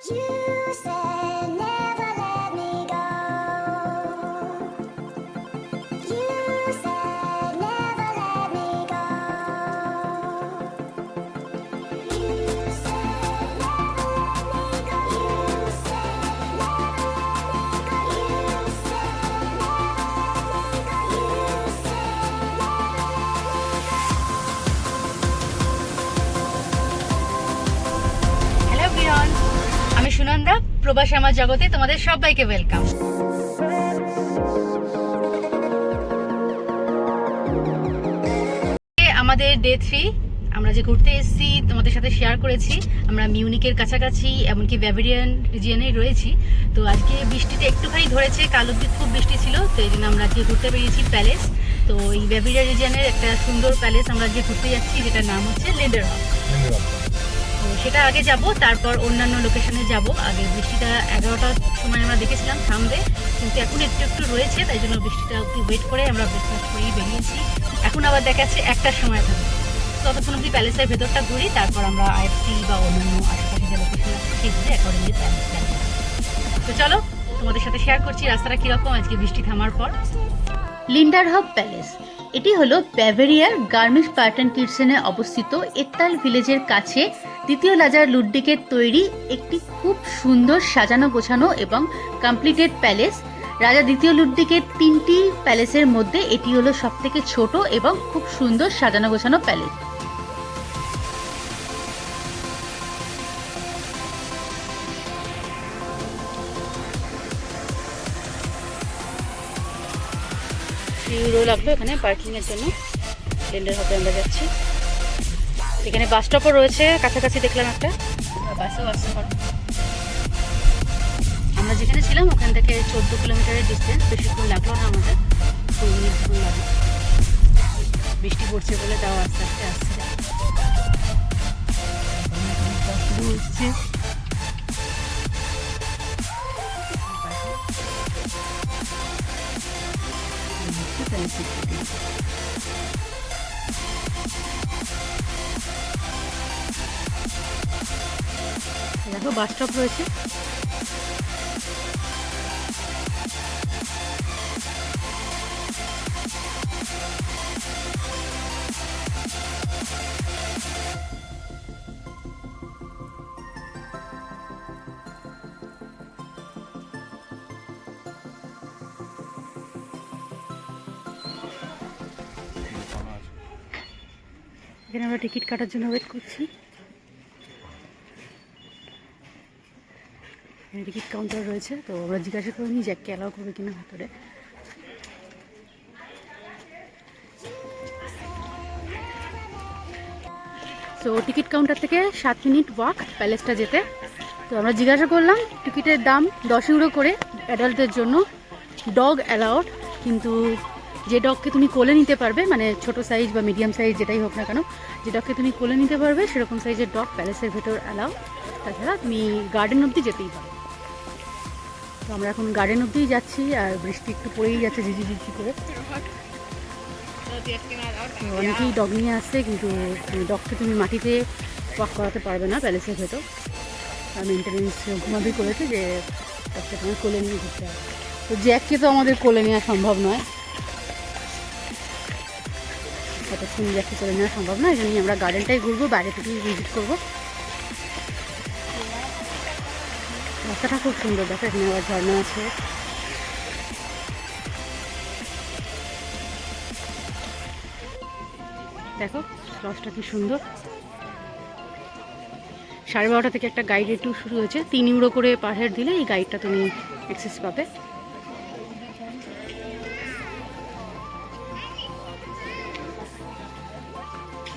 You said never let me go. You said never let me go. You said never let me go. You said never let me go. You said never let me go. You said hello বিয়ন, আমি সুনন্দা। প্রবাসী আমার জগতে তোমাদের সবাইকে welcome. আমাদের day 3 আমরা যে ঘুরতে এসেছি তোমাদের সাথে শেয়ার করেছি। আমরা মিউনিকের কাছাকাছি এমনকি ব্যাভারিয়ান রিজিয়নে রয়েছি। তো আজকে বৃষ্টিটা একটুখানি ধরেছে, কাল অবধি খুব বৃষ্টি ছিল, তো এই জন্য আমরা আজকে ঘুরতে বেরিয়েছি প্যালেস। তো এই ব্যাভারিয়া রিজিয়নের একটা সুন্দর প্যালেস আমরা আজকে ঘুরতে যাচ্ছি, যেটার নাম হচ্ছে লিন্ডারহফ। তো সেটা আগে যাব, তারপর অন্যান্য লোকেশনে যাব। আগে বৃষ্টিটা 11টার সময় আমরা দেখেছিলাম থামবে, কিন্তু এখন একটু একটু রয়েছে, তাই জন্য বৃষ্টিটা অবধি ওয়েট করে আমরা ব্রেকফাস্ট করেই বেরিয়েছি। এখন আবার দেখাচ্ছে 1টার সময় থামবে। তো ততক্ষণ অবধি প্যালেসের ভেতরটা ঘুরি, তারপর আমরা আইএফসি বা অন্যান্য আশেপাশে যে লোকেশন আছে সেগুলো অ্যাকর্ডিংলি প্ল্যান করব। তো চলো তোমাদের সাথে শেয়ার করছি রাস্তাটা কীরকম আজকে বৃষ্টি থামার পর। লিন্ডারহফ প্যালেস এটি হলো ব্যাভারিয়ার গার্মিশ প্যাটার্ন কিটসেনে অবস্থিত এত্তাল ভিলেজের কাছে দ্বিতীয় রাজা লুডভিগের তৈরি একটি খুব সুন্দর সাজানো গোছানো এবং কমপ্লিটেড প্যালেস। রাজা দ্বিতীয় লুডভিগের 3টি প্যালেসের মধ্যে এটি হলো সবথেকে ছোট এবং খুব সুন্দর সাজানো গোছানো প্যালেস। ইউরো লাগবে এখানে পার্কিংয়ের জন্য। লিন্ডারহফে আমরা যাচ্ছি। এখানে বাস স্টপও রয়েছে কাছাকাছি, দেখলাম একটা, বাসেও আসতে পারো। আমরা যেখানে ছিলাম ওখান থেকে 14 কিলোমিটারের ডিস্টেন্স, বেশিক্ষণ লাগলো না আমাদের, 2 মিনিট লাগে। বৃষ্টি পড়ছে বলে তাও আস্তে আস্তে আসছে। দেখো বাস স্টপ রয়েছে। এখানে আমরা টিকিট কাটার জন্য ওয়েট করছি। টিকিট কাউন্টার রয়েছে, তো আমরা জিজ্ঞাসা করে নিই জ্যাককে অ্যালাউ করবে কিনা ভেতরে। তো টিকিট কাউন্টার থেকে 7 মিনিট ওয়াক প্যালেসটা যেতে। তো আমরা জিজ্ঞাসা করলাম, টিকিটের দাম 10 ইউরো করে অ্যাডাল্টদের জন্য, ডগ অ্যালাউড, কিন্তু যে ডগকে তুমি কোলে নিতে পারবে, মানে ছোট সাইজ বা মিডিয়াম সাইজ যেটাই হোক না কেন, যে ডগকে তুমি কোলে নিতে পারবে সেরকম সাইজের ডগ প্যালেসের ভেতর অ্যালাউ। তাছাড়া তুমি গার্ডেন অবধি যেতেই পারো। তো আমরা এখন গার্ডেন অবধিই যাচ্ছি, আর বৃষ্টি একটু পড়েই যাচ্ছে ঝিঝি ঝিঝি করে। তো অনেকেই ডগ নিয়ে আসছে, কিন্তু ডগকে তুমি মাটিতে ওয়াক করাতে পারবে না প্যালেসের ভেতর। মেনটেনেন্স ঘুমাবি করেছে যে ডগকে তোমার কোলে নিয়ে ঘুরতে হবে। তো জ্যাককে তো আমাদের কোলে নেওয়া সম্ভব নয়, কতক্ষণ জ্যাককে কোলে নেওয়া সম্ভব নয়, এই জন্যই আমরা গার্ডেনটাই ঘুরবো, বাইরে থেকেই ভিজিট করবো। রাস্তাটা খুব সুন্দর, দেখো এখানে আবার ঝর্ণা আছে। দেখো লজটা কি সুন্দর। 12:30 থেকে একটা গাইডের ট্যুর শুরু হয়েছে। 3 ইউরো করে পার হেড দিলে এই গাইডটা তুমি অ্যাক্সেস পাবে।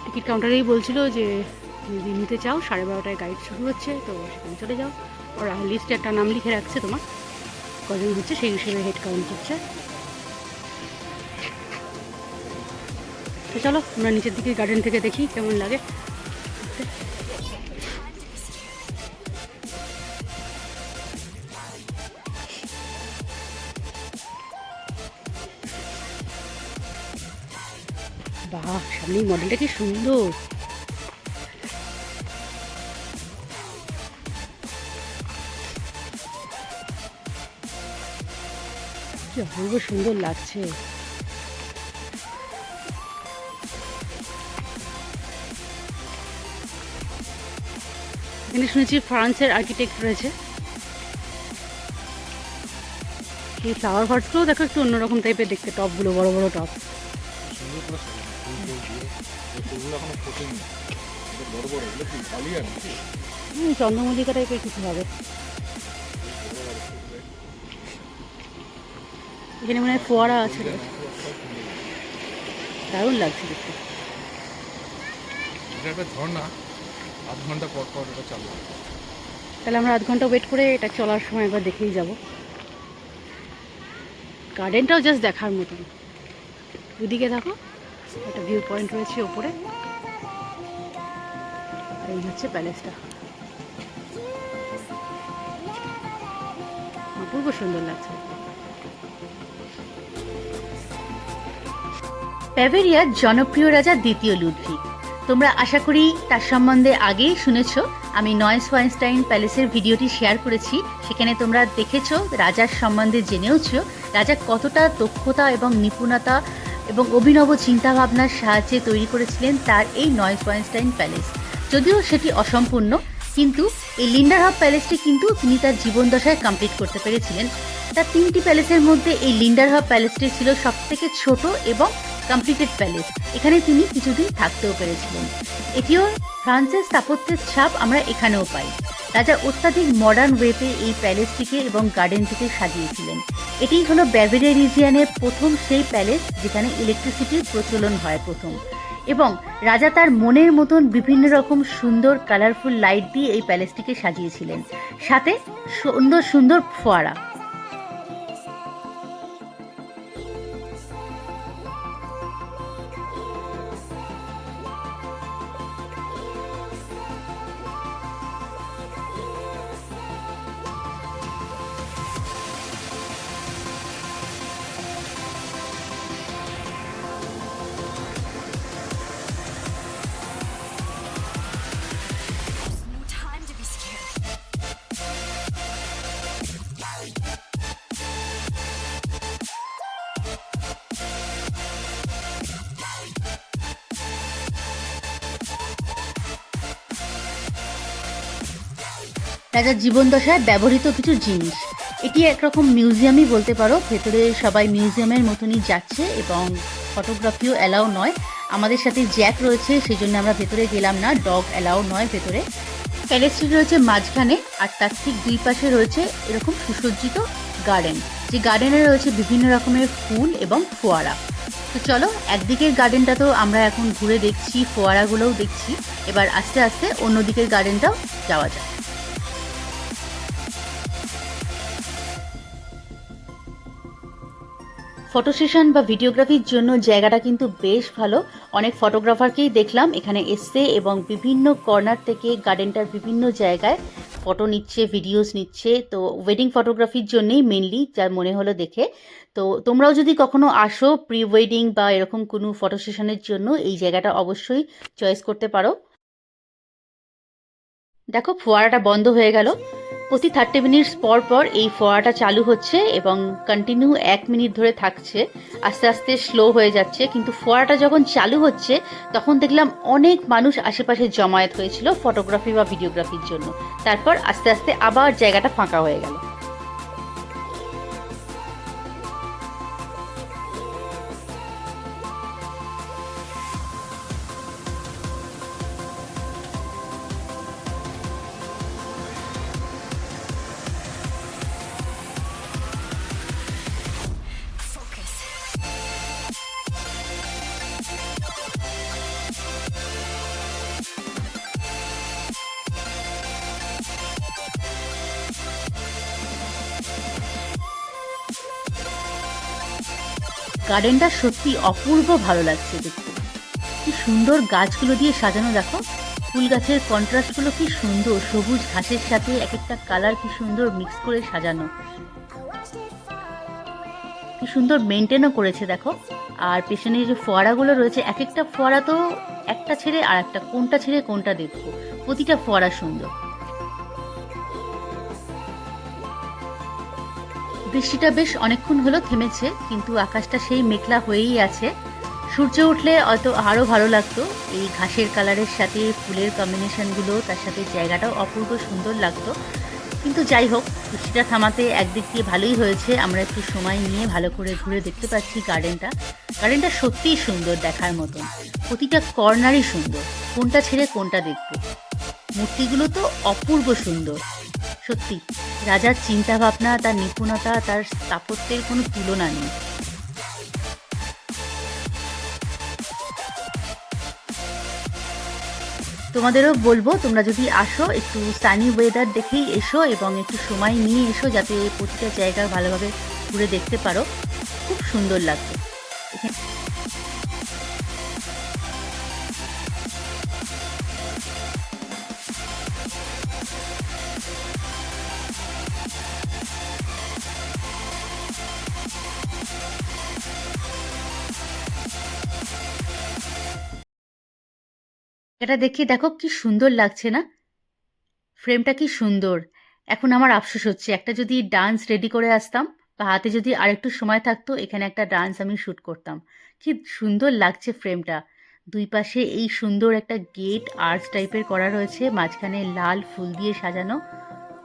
টিকিট কাউন্টারেই বলছিল যে যদি নিতে চাও 12:30টায় গাইড শুরু হচ্ছে, তো সেখানে চলে যাও। ওরা লিস্টে একটা নাম লিখে রাখছে, তোমার কজন হচ্ছে সেই হিসেবে হেড কাউন্ট করছে। তো চলো আমরা নিচের দিকে গার্ডেন থেকে দেখি কেমন লাগে। বাহ, সামনে মডেলটা কি সুন্দর। কি অপূর্ব সুন্দর লাগছে। এখানে শুনেছি ফ্রান্সের আর্কিটেক্ট রয়েছে। এই ফ্লাওয়ার ভার্সগুলো দেখো একটু অন্যরকম টাইপের দেখতে, টপগুলো বড় বড় টপ। চন্দ্রমল্লিকা টাইপের কিছু হবে। এখানে মনে হয় ফোয়ারা আছে, দারুণ লাগছে দেখতে। ঝর্ণা আধ ঘন্টা পর পর এটা চালু। তাহলে আমরা আধ ঘন্টা ওয়েট করে এটা চলার সময় একবার দেখেই যাব। গার্ডেনটাও জাস্ট দেখার মতন। ওইদিকে দেখো একটা ভিউ পয়েন্ট রয়েছে ওপরে, আর এই হচ্ছে প্যালেসটা। অপূর্ব সুন্দর লাগছে। ব্যাভারিয়ার জনপ্রিয় রাজা দ্বিতীয় লুডভিগ। তোমরা আশা করি তার সম্বন্ধে আগেই শুনেছো। আমি নয়েসওয়াইনস্টাইন প্যালেসের ভিডিওটি শেয়ার করেছি, সেখানে তোমরা দেখেছো রাজার সম্বন্ধে জেনেওছো রাজা কতটা দক্ষতা এবং নিপুণতা এবং অভিনব চিন্তাভাবনার সাহায্যে তৈরি করেছিলেন তার এই নয়েসওয়াইনস্টাইন প্যালেস। যদিও সেটি অসম্পূর্ণ, কিন্তু এই লিন্ডারহফ প্যালেসটি কিন্তু তিনি তার জীবনদশায় কমপ্লিট করতে পেরেছিলেন। তার 3টি প্যালেসের মধ্যে এই লিন্ডারহফ প্যালেসটি ছিল সবথেকে ছোট এবং কমপ্লিটেড প্যালেস। এখানে তিনি কিছুদিন থাকতেও পেরেছিলেন। এটিও ফ্রান্সের স্থাপত্যের ছাপ আমরা এখানেও পাই। রাজা অত্যাধিক মডার্ন ওয়েতে এই প্যালেসটিকে এবং গার্ডেনটিকে সাজিয়েছিলেন। এটি হলো ব্যাভারিয়া রিজিয়নের প্রথম সেই প্যালেস যেখানে ইলেকট্রিসিটির প্রচলন হয় প্রথম, এবং রাজা তার মনের মতন বিভিন্ন রকম সুন্দর কালারফুল লাইট দিয়ে এই প্যালেসটিকে সাজিয়েছিলেন, সাথে সুন্দর সুন্দর ফোয়ারা। No time to be scared. রাজার জীবনদশায় ব্যবহৃত কিছু জিনিস। এটি একরকম মিউজিয়ামই বলতে পারো। ভেতরে সবাই মিউজিয়ামের মতনই যাচ্ছে এবং ফটোগ্রাফিও অ্যালাউ নয়। আমাদের সাথে জ্যাক রয়েছে, সেই জন্য আমরা ভেতরে গেলাম না। ডগ অ্যালাউ নয় ভেতরে। প্যালেসটি রয়েছে মাঝখানে, আর তার ঠিক দুই পাশে রয়েছে এরকম সুসজ্জিত গার্ডেন, যে গার্ডেনে রয়েছে বিভিন্ন রকমের ফুল এবং ফোয়ারা। তো চলো, একদিকের গার্ডেনটা তো আমরা এখন ঘুরে দেখছি, ফোয়ারাগুলোও দেখছি। এবার আস্তে আস্তে অন্য দিকের গার্ডেনটাও যাওয়া যায়। ফটো সেশন বা ভিডিওগ্রাফির জন্য জায়গাটা কিন্তু বেশ ভালো। অনেক ফটোগ্রাফারকেই দেখলাম এখানে এসছে এবং বিভিন্ন কর্নার থেকে গার্ডেনটার বিভিন্ন জায়গায় ফটো নিচ্ছে, ভিডিওস নিচ্ছে। তো ওয়েডিং ফটোগ্রাফির জন্যই মেনলি, যার মনে হলো দেখে। তো তোমরাও যদি কখনো আসো প্রি ওয়েডিং বা এরকম কোনো ফটো সেশনের জন্য, এই জায়গাটা অবশ্যই চয়েস করতে পারো। দেখো ফোয়ারাটা বন্ধ হয়ে গেল। প্রতি 30 মিনিট পর পর এই ফোয়ারাটা চালু হচ্ছে এবং কন্টিনিউ 1 মিনিট ধরে থাকছে। আস্তে আস্তে স্লো হয়ে যাচ্ছে, কিন্তু ফোয়ারাটা যখন চালু হচ্ছে তখন দেখলাম অনেক মানুষ আশেপাশে জমায়েত হয়েছিল ফটোগ্রাফি বা ভিডিওগ্রাফির জন্য। তারপর আস্তে আস্তে আবার জায়গাটা ফাঁকা হয়ে গেল। Focus. গার্ডেনটা সত্যি অপূর্ব ভালো লাগছে দেখতে। কি সুন্দর গাছগুলো দিয়ে সাজানো, দেখো ফুল গাছের কন্ট্রাস্টগুলো কি সুন্দর, সবুজ ঘাসের সাথে এক একটা কালার কি সুন্দর মিক্স করে সাজানো, কি সুন্দর মেনটেনও করেছে দেখো। আর পেছনে যে ফোয়ারাগুলো রয়েছে, এক একটা ফোয়ারা তো একটা ছেড়ে আর একটা, কোনটা ছেড়ে কোনটা দেখবো, প্রতিটা ফোয়ারা সুন্দর। বৃষ্টিটা বেশ অনেকক্ষণ হলো থেমেছে, কিন্তু আকাশটা সেই মেঘলা হয়েই আছে। সূর্য উঠলে হয়তো আরও ভালো লাগতো। এই ঘাসের কালারের সাথে ফুলের কম্বিনেশনগুলো, তার সাথে জায়গাটাও অপূর্ব সুন্দর লাগতো। কিন্তু যাই হোক, বৃষ্টিটা থামাতে একদিক দিয়ে ভালোই হয়েছে। আমরা একটু সময় নিয়ে ভালো করে ঘুরে দেখতে পাচ্ছি গার্ডেনটা। গার্ডেনটা সত্যিই সুন্দর দেখার মতন, প্রতিটা কর্নারই সুন্দর। কোনটা ছেড়ে কোনটা দেখবো। মূর্তিগুলো তো অপূর্ব সুন্দর। সত্যি রাজার চিন্তা ভাবনা, তার নিপুণতা, তার স্থাপত্যের কোনো তুলনা নেই। তোমাদেরও বলবো, তোমরা যদি আসো একটু সানি ওয়েদার দেখেই এসো এবং একটু সময় নিয়ে এসো, যাতে প্রতিটা জায়গা ভালোভাবে ঘুরে দেখতে পারো। খুব সুন্দর লাগবে। এটা দেখে দেখো কি সুন্দর লাগছে না? ফ্রেমটা কি সুন্দর। এখন আমার আফসোস হচ্ছে, একটা যদি ডান্স রেডি করে আসতাম বা হাতে যদি আরেকটু সময় থাকতো, এখানে একটা ডান্স আমি শ্যুট করতাম। কি সুন্দর লাগছে ফ্রেমটা। দুই পাশে এই সুন্দর একটা গেট আর্চ টাইপের করা রয়েছে, মাঝখানে লাল ফুল দিয়ে সাজানো,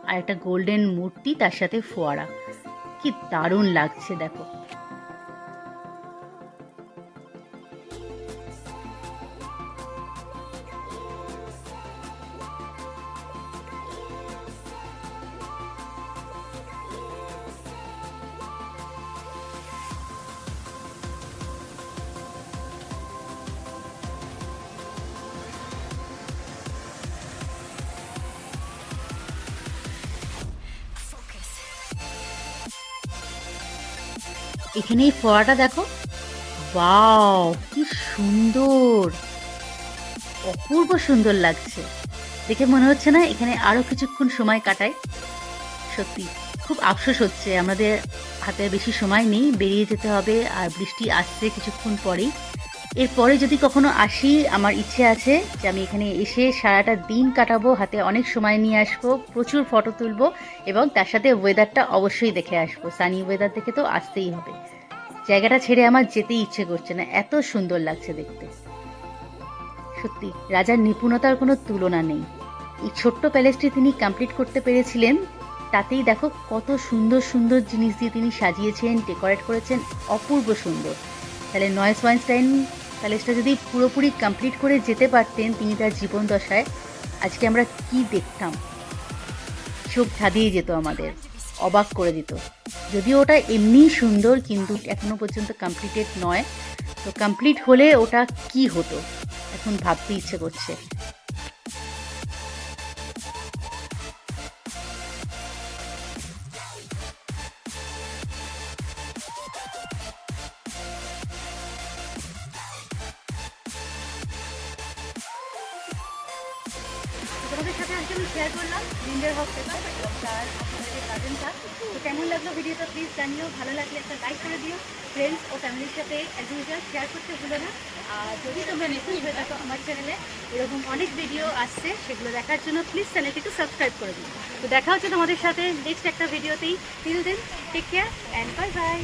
আর একটা গোল্ডেন মূর্তি, তার সাথে ফোয়ারা। কি দারুণ লাগছে দেখো। এখানে এই ফোয়ারাটা দেখো, ওয়াও কি সুন্দর, অপূর্ব সুন্দর লাগছে। দেখে মনে হচ্ছে না এখানে আরো কিছুক্ষণ সময় কাটাই। সত্যি খুব আফসোস হচ্ছে, আমাদের হাতে বেশি সময় নেই, বেরিয়ে যেতে হবে, আর বৃষ্টি আসছে কিছুক্ষণ পরেই। এরপরে যদি কখনো আসি, আমার ইচ্ছে আছে যে আমি এখানে এসে সারাটা দিন কাটাবো, হাতে অনেক সময় নিয়ে আসবো, প্রচুর ফটো তুলবো, এবং তার সাথে ওয়েদারটা অবশ্যই দেখে আসবো। সানি ওয়েদার দেখে তো আসতেই হবে। জায়গাটা ছেড়ে আমার যেতেই ইচ্ছে করছে না, এত সুন্দর লাগছে দেখতে। সত্যি রাজার নিপুণতার কোনো তুলনা নেই। এই ছোট্ট প্যালেসটি তিনি কমপ্লিট করতে পেরেছিলেন, তাতেই দেখো কত সুন্দর সুন্দর জিনিস দিয়ে তিনি সাজিয়েছেন, ডেকোরেট করেছেন, অপূর্ব সুন্দর। তাহলে নয়েসওয়াইনস্টাইন প্যালেসটা যদি পুরোপুরি কমপ্লিট করে যেতে পারতেন তিনি তার জীবন দশায়, আজকে আমরা কি দেখতাম। চোখ ধাঁধিয়ে যেত আমাদের, অবাক করে দিত। যদিও ওটা এমনিই সুন্দর, কিন্তু এখনো পর্যন্ত কমপ্লিটেড নয়। তো কমপ্লিট হলে ওটা কি হতো এখন ভাবতে ইচ্ছে করছে। তোমাদের সাথে আজকে আমি শেয়ার করলাম লিন্ডার হক পেপার এবং তার আপনাদের গার্ডেনটা। তো কেমন লাগলো ভিডিওটা প্লিজ জানিও, ভালো লাগলে একটা লাইক করে দিও, ফ্রেন্ডস ও ফ্যামিলির সাথে অ্যাজ ইউজুয়াল শেয়ার করতে ভুলো না। আর যদি তোমরা নতুন হয়ে থাকো আমার চ্যানেলে, এরকম অনেক ভিডিও আসছে, সেগুলো দেখার জন্য প্লিজ চ্যানেলটিকে সাবস্ক্রাইব করে দিও। তো দেখা হচ্ছে তোমাদের সাথে নেক্সট একটা ভিডিওতেই। Till then take care and bye by.